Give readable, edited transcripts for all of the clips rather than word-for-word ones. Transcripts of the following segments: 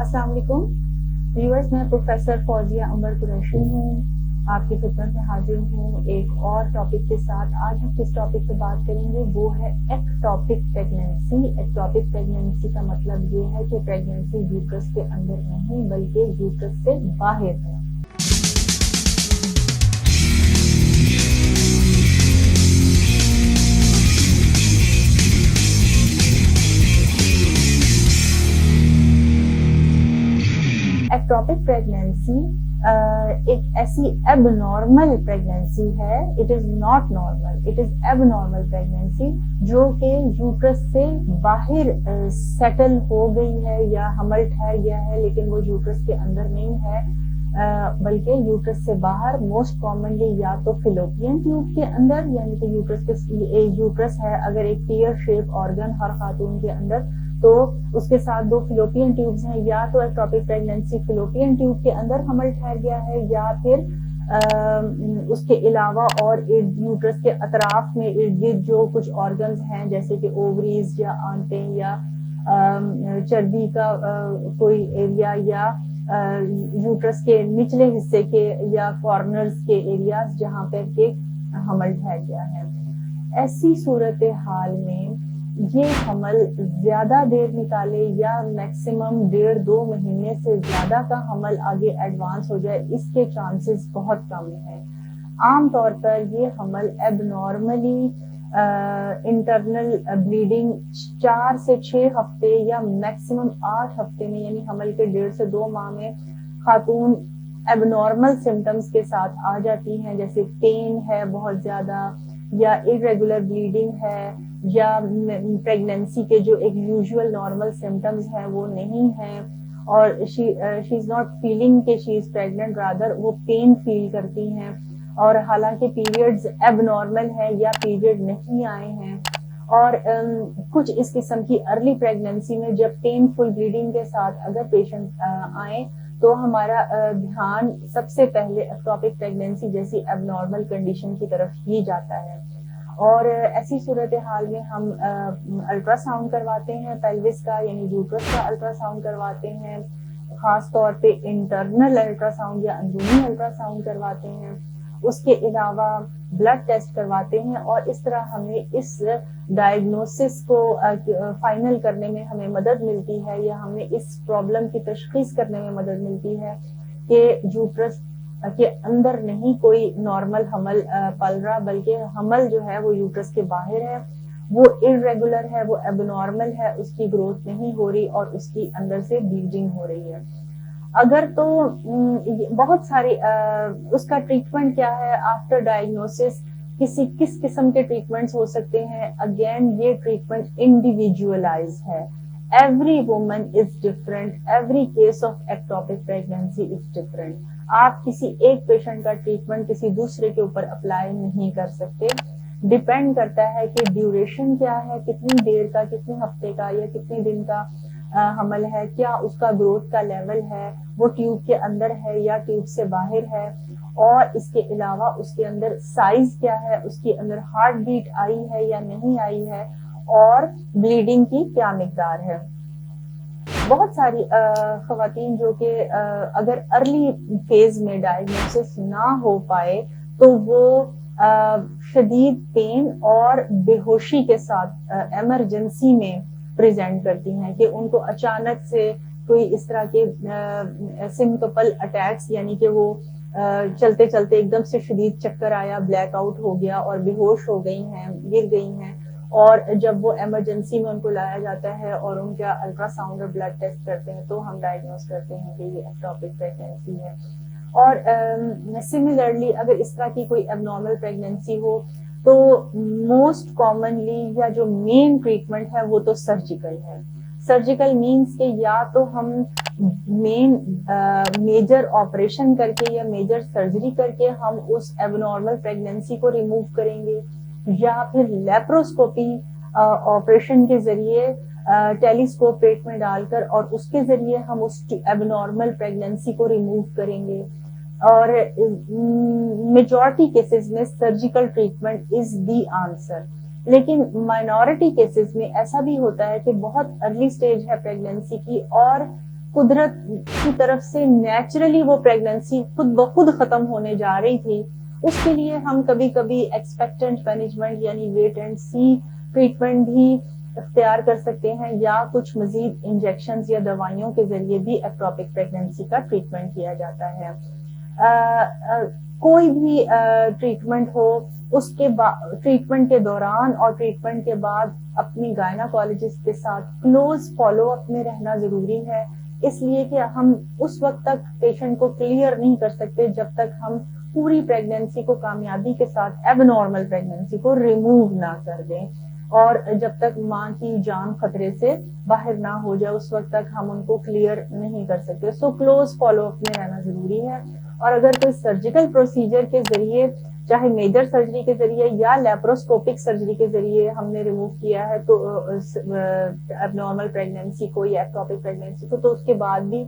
अस्सलाम वालेकुम व्यूअर्स, मैं प्रोफेसर फौजिया अंबर कुरैशी हूँ। आपकी खिदमत में हाजिर हूँ एक और टॉपिक के साथ। आज हम किस टॉपिक पे बात करेंगे वो है एक्टॉपिक प्रेगनेंसी। एक्टॉपिक प्रेगनेंसी का मतलब ये है कि प्रेगनेंसी यूट्रस के अंदर नहीं बल्कि यूट्रस से बाहर है। एक्टॉपिक प्रेगनेंसी एक ऐसी एबनॉर्मल प्रेगनेंसी है। It is not normal, it is abnormal pregnancy जो कि यूट्रस से बाहर सेटल हो गई है या हमल ठहर गया है, लेकिन वो यूट्रस के अंदर नहीं है बल्कि यूट्रस से बाहर। मोस्ट कॉमनली या तो फिलोपियन ट्यूब के अंदर, यानी कि यूट्रस है अगर एक टीयर शेप ऑर्गन हर खातून के अंदर, तो उसके साथ दो फिलोपियन ट्यूब्स हैं। या तो एक्टॉपिक प्रेगनेंसी फिलोपियन ट्यूब के अंदर हमल ठहर गया है या फिर उसके अलावा और यूट्रस के अतराफ में इर्द गिर्द जो कुछ ऑर्गन्स हैं जैसे कि ओवरीज या आंतें या चर्बी का कोई एरिया या यूट्रस के निचले हिस्से के या कॉर्नर्स के एरियाज जहाँ पर के हमल ठहर गया है। ऐसी सूरत हाल में ये हमल ज्यादा देर निकाले या मैक्सिमम 1.5-2 महीने से ज्यादा का हमल आगे एडवांस हो जाए, इसके चांसेस बहुत कम है। आम तौर पर ये हमल एबनॉर्मली इंटरनल ब्लीडिंग 4 से 6 हफ्ते या मैक्सिमम 8 हफ्ते में, यानी हमल के 1.5 से 2 माह में खातून एबनॉर्मल सिम्टम्स के साथ आ जाती हैं, जैसे पेन है बहुत ज्यादा या इरेगुलर ब्लीडिंग है या प्रेगनेंसी के जो एक यूजुअल नॉर्मल सिम्टम्स हैं वो नहीं है और शी इज नॉट फीलिंग कि शी इज प्रेग्नेंट, रादर वो पेन फील करती हैं और हालांकि पीरियड्स एबनॉर्मल है या पीरियड नहीं आए हैं। और कुछ इस किस्म की अर्ली प्रेगनेंसी में जब पेनफुल ब्लीडिंग के साथ अगर पेशेंट आए तो हमारा ध्यान सबसे पहले एक्टॉपिक प्रेगनेंसी जैसी एबनॉर्मल कंडीशन की तरफ ही जाता है। और ऐसी सूरत हाल में हम अल्ट्रासाउंड करवाते हैं पेल्विस का, यानी यूट्रस का अल्ट्रासाउंड करवाते हैं, खास तौर पे इंटरनल अल्ट्रासाउंड या अंदरूनी अल्ट्रासाउंड करवाते हैं। उसके अलावा ब्लड टेस्ट करवाते हैं और इस तरह हमें इस डायग्नोसिस को फाइनल करने में हमें मदद मिलती है या हमें इस प्रॉब्लम की तशखीस करने में मदद मिलती है कि यूट्रस के अंदर नहीं कोई नॉर्मल हमल पल रहा, बल्कि हमल जो है वो यूट्रस के बाहर है, वो इरेगुलर है, वो एबनॉर्मल है, उसकी ग्रोथ नहीं हो रही और उसकी अंदर से ब्लीडिंग हो रही है। अगर तो बहुत सारी उसका ट्रीटमेंट क्या है आफ्टर डायग्नोसिस, किस किस्म के ट्रीटमेंट्स हो सकते हैं। अगेन ये ट्रीटमेंट इंडिविजुअलाइज है, every woman is different, every case of ectopic pregnancy is different. आप किसी एक पेशेंट का ट्रीटमेंट किसी दूसरे के ऊपर अप्लाई नहीं कर सकते। डिपेंड करता है कि ड्यूरेशन क्या है, कितनी देर का, कितने हफ्ते का या कितने दिन का हमल है, क्या उसका ग्रोथ का लेवल है, वो ट्यूब के अंदर है या ट्यूब से बाहर है, और इसके अलावा उसके अंदर साइज क्या है, उसके अंदर हार्ट बीट आई है या नहीं आई है, और ब्लीडिंग की क्या मिकदार है। बहुत सारी खवातीन जो कि अगर अर्ली फेज में डायग्नोसिस ना हो पाए तो वो शदीद पेन और बेहोशी के साथ इमरजेंसी में प्रेजेंट करती हैं कि उनको अचानक से कोई इस तरह के सिंकपल अटैक्स, यानी कि वो चलते चलते एकदम से शदीद चक्कर आया, ब्लैकआउट हो गया और बेहोश हो गई हैं, गिर गई हैं, और जब वो इमरजेंसी में उनको लाया जाता है और उनका अल्ट्रासाउंड और ब्लड टेस्ट करते हैं तो हम डायग्नोस करते हैं कि ये एक्टॉपिक प्रेगनेंसी है। और सिमिलरली अगर इस तरह की कोई एबनॉर्मल प्रेगनेंसी हो तो मोस्ट कॉमनली या जो मेन ट्रीटमेंट है वो तो सर्जिकल है। सर्जिकल मीन्स के या तो हम मेजर ऑपरेशन करके या मेजर सर्जरी करके हम उस एबनॉर्मल प्रेगनेंसी को रिमूव करेंगे, या फिर लेप्रोस्कोपी ऑपरेशन के जरिए टेलीस्कोप पेट में डालकर और उसके जरिए हम उस एबनॉर्मल प्रेगनेंसी को रिमूव करेंगे। और मेजॉरिटी केसेस में surgical treatment is the answer. लेकिन माइनॉरिटी केसेस में ऐसा भी होता है कि बहुत अर्ली स्टेज है प्रेगनेंसी की और قدرت کی طرف سے نیچرلی وہ پریگننسی خود بخود ختم ہونے جا رہی تھی، اس کے لیے ہم کبھی کبھی ایکسپیکٹنٹ مینجمنٹ یعنی ویٹ اینڈ سی ٹریٹمنٹ بھی اختیار کر سکتے ہیں، یا کچھ مزید انجیکشنز یا دوائیوں کے ذریعے بھی ایکٹوپک پریگننسی کا ٹریٹمنٹ کیا جاتا ہے۔ کوئی بھی ٹریٹمنٹ ہو، اس کے ٹریٹمنٹ کے دوران اور ٹریٹمنٹ کے بعد اپنی گائناکالوجسٹ کے ساتھ کلوز فالو اپ میں رہنا ضروری ہے، اس لیے کہ ہم اس وقت تک پیشنٹ کو کلیئر نہیں کر سکتے جب تک ہم پوری پریگننسی کو کامیابی کے ساتھ ایب نارمل پریگننسی کو ریموو نہ کر دیں، اور جب تک ماں کی جان خطرے سے باہر نہ ہو جائے اس وقت تک ہم ان کو کلیئر نہیں کر سکتے۔ سو کلوز فالو اپ میں رہنا ضروری ہے، اور اگر کوئی سرجیکل پروسیجر کے ذریعے، چاہے میجر سرجری کے ذریعے یا لیپروسکوپک سرجری کے ذریعے ہم نے ریموو کیا ہے تو اب نارمل پریگننسی کو یا ایکٹوپک پریگننسی کو، تو اس کے بعد بھی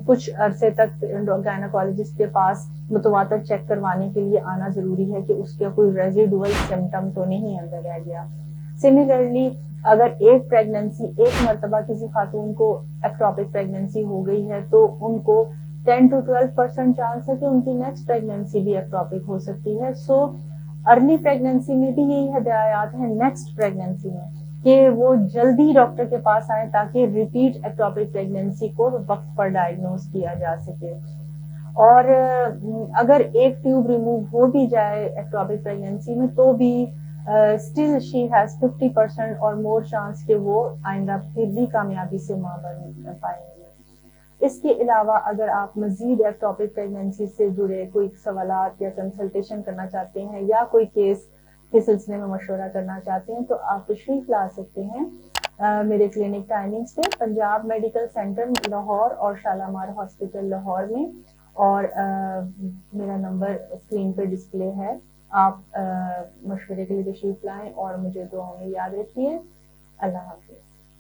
کچھ عرصے تک گائناکالوجسٹ کے پاس متواتر چیک کروانے کے لیے آنا ضروری ہے کہ اس کا کوئی ریزیڈول سمٹم تو نہیں اندر رہ گیا۔ سملرلی اگر ایک پریگننسی ایک مرتبہ کسی خاتون کو ایکٹوپک پریگننسی ہو گئی ہے تو ان کو 10 to 12% چانس ہے کہ ان کی نیکسٹ پریگننسی بھی ایکٹوپک ہو سکتی ہے۔ سو ارلی پریگننسی میں بھی یہی ہدایات ہیں نیکسٹ پریگننسی میں کہ وہ جلدی ڈاکٹر کے پاس آئیں تاکہ ریپیٹ ایکٹوپک پریگننسی کو وقت پر ڈائگنوز کیا جا سکے۔ اور اگر ایک ٹیوب ریموو ہو بھی جائے ایکٹوپک پریگننسی میں تو بھی اسٹل شی ہیز 50% اور مور چانس کہ وہ آئندہ پھر بھی کامیابی سے ماں بن پائیں گے۔ اس کے علاوہ اگر آپ مزید ایکٹوپک پریگننسی سے جڑے کوئی سوالات یا کنسلٹیشن کرنا چاہتے ہیں یا کوئی کیس کے سلسلے میں مشورہ کرنا چاہتے ہیں تو آپ تشریف لا سکتے ہیں میرے کلینک ٹائمنگز پہ، پنجاب میڈیکل سینٹر لاہور اور شالامار ہاسپٹل لاہور میں، اور میرا نمبر اسکرین پہ ڈسپلے ہے۔ آپ مشورے کے لیے تشریف لائیں اور مجھے دعاؤں میں یاد رکھیے۔ اللہ حافظ۔